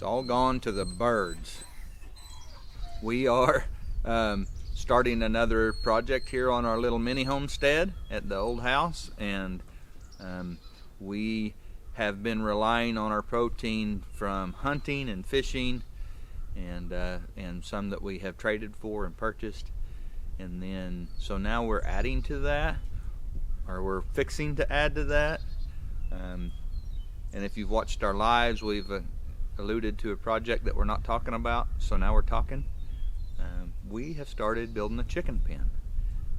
all gone to the birds. We are starting another project here on our little mini homestead at the old house, and we have been relying on our protein from hunting and fishing, and some that we have traded for and purchased. And then so now we're adding to that, or we're fixing to add to that. And if you've watched our lives, we've alluded to a project that we're not talking about, so now we're talking. We have started building a chicken pen,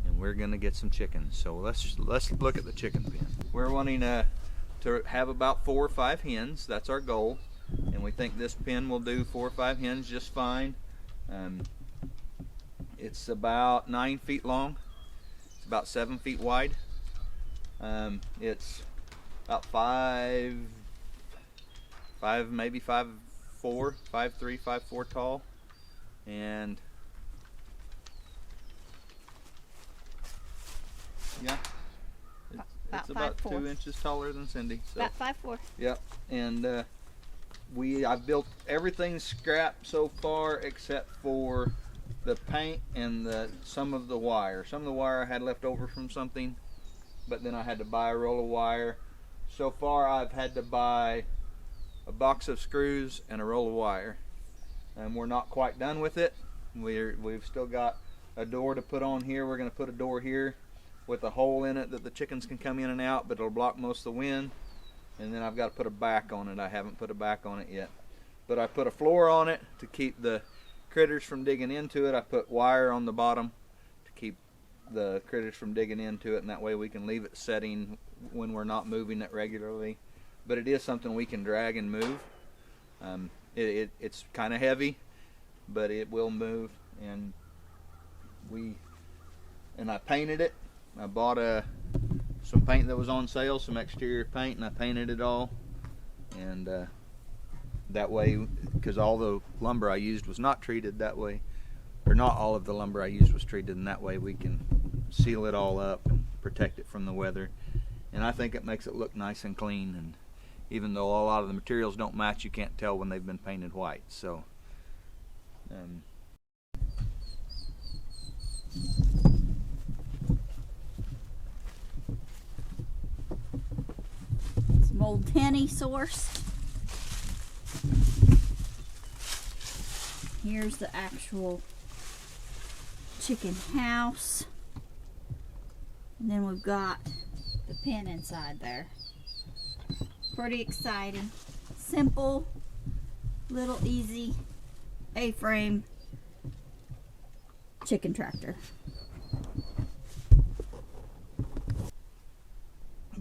and we're going to get some chickens. So let's look at the chicken pen. We're wanting to have about 4 or 5 hens. That's our goal, and we think this pen will do 4 or 5 hens just fine. It's about 9 feet long. It's about 7 feet wide. It's about 5, maybe 5'4", 5'3", 5'4" tall, and yeah, it's about 2 inches taller than Cindy. So. About 5'4". Yep, and I've built everything scrap so far except for the paint and some of the wire. Some of the wire I had left over from something, but then I had to buy a roll of wire. So far I've had to buy a box of screws and a roll of wire, and we're not quite done with it. We've still got a door to put on here. We're going to put a door here with a hole in it that the chickens can come in and out, but it'll block most of the wind. And then I've got to put a back on it. I haven't put a back on it yet, but I put a floor on it to keep the critters from digging into it. I put wire on the bottom to keep the critters from digging into it, and that way we can leave it setting when we're not moving it regularly. But it is something we can drag and move. It's kind of heavy, but it will move. And I painted it. I bought some paint that was on sale, some exterior paint, and I painted it all. And that way, because all the lumber I used was not treated that way, or not all of the lumber I used was treated, and that way we can seal it all up and protect it from the weather. And I think it makes it look nice and clean, and even though a lot of the materials don't match, you can't tell when they've been painted white. So Some old penny source. Here's the actual chicken house, and then we've got the pen inside there. Pretty exciting. Simple, little easy A-frame chicken tractor.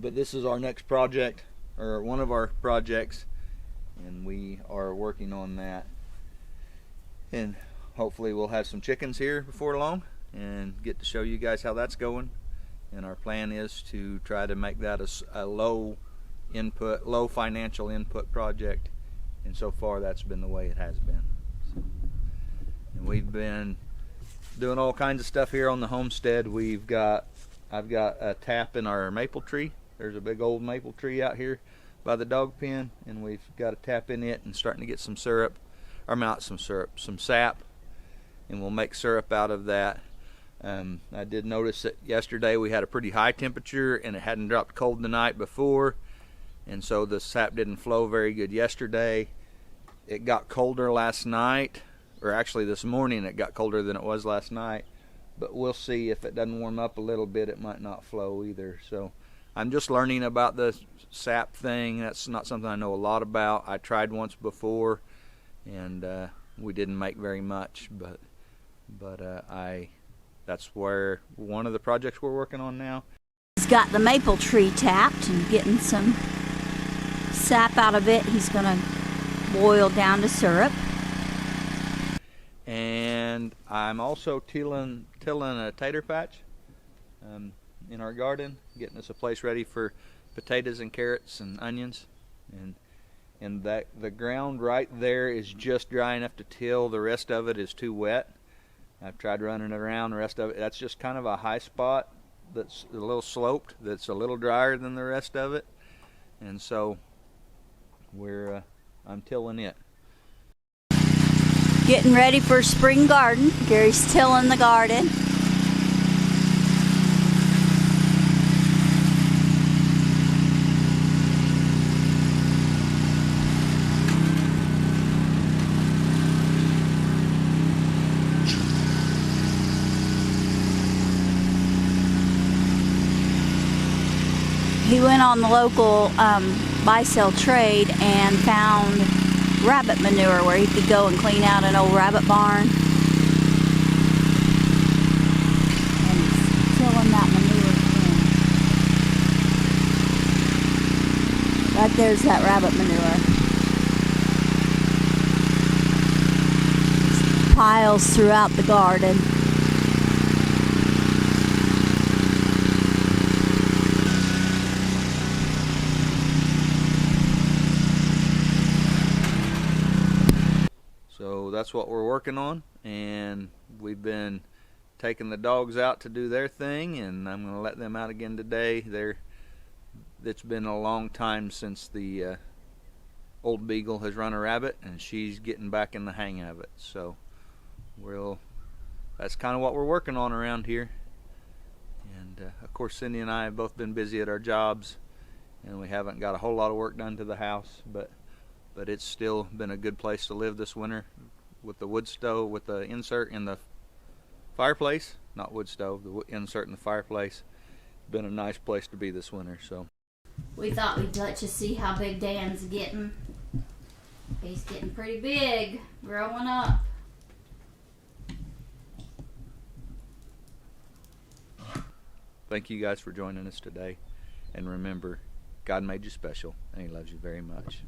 but this is our next project, or one of our projects, and we are working on that, and hopefully we'll have some chickens here before long and get to show you guys how that's going. And our plan is to try to make that a low financial input project, and so far that's been the way it has been. So, and we've been doing all kinds of stuff here on the homestead. I've got a tap in our maple tree. There's a big old maple tree out here by the dog pen, and we've got a tap in it and starting to get some syrup, or not some syrup, some sap, and we'll make syrup out of that. I did notice that yesterday we had a pretty high temperature and it hadn't dropped cold the night before, and so the sap didn't flow very good yesterday. It got colder last night, or actually this morning it got colder than it was last night, but we'll see. If it doesn't warm up a little bit, it might not flow either. So I'm just learning about the sap thing. That's not something I know a lot about. I tried once before and we didn't make very much, but that's where one of the projects we're working on now. He's got the maple tree tapped and getting some sap out of it. He's gonna boil down to syrup. And I'm also tilling a tater patch in our garden, getting us a place ready for potatoes and carrots and onions. And that the ground right there is just dry enough to till. The rest of it is too wet. I've tried running it around. The rest of it, that's just kind of a high spot that's a little sloped, that's a little drier than the rest of it. And so I'm tilling it. Getting ready for spring garden. Gary's tilling the garden. He went on the local buy-sell trade and found rabbit manure where he could go and clean out an old rabbit barn. And he's tilling that manure in. Right there's that rabbit manure. Piles throughout the garden. So that's what we're working on, and we've been taking the dogs out to do their thing, and I'm going to let them out again today. It's been a long time since the old beagle has run a rabbit, and she's getting back in the hang of it. So that's kind of what we're working on around here. And of course, Cindy and I have both been busy at our jobs, and we haven't got a whole lot of work done to the house, but it's still been a good place to live this winter with the wood stove, with the insert in the fireplace. Not wood stove, the insert in the fireplace. Been a nice place to be this winter. So we thought we'd let you see how big Dan's getting. He's getting pretty big, growing up. Thank you guys for joining us today, and remember, God made you special and He loves you very much.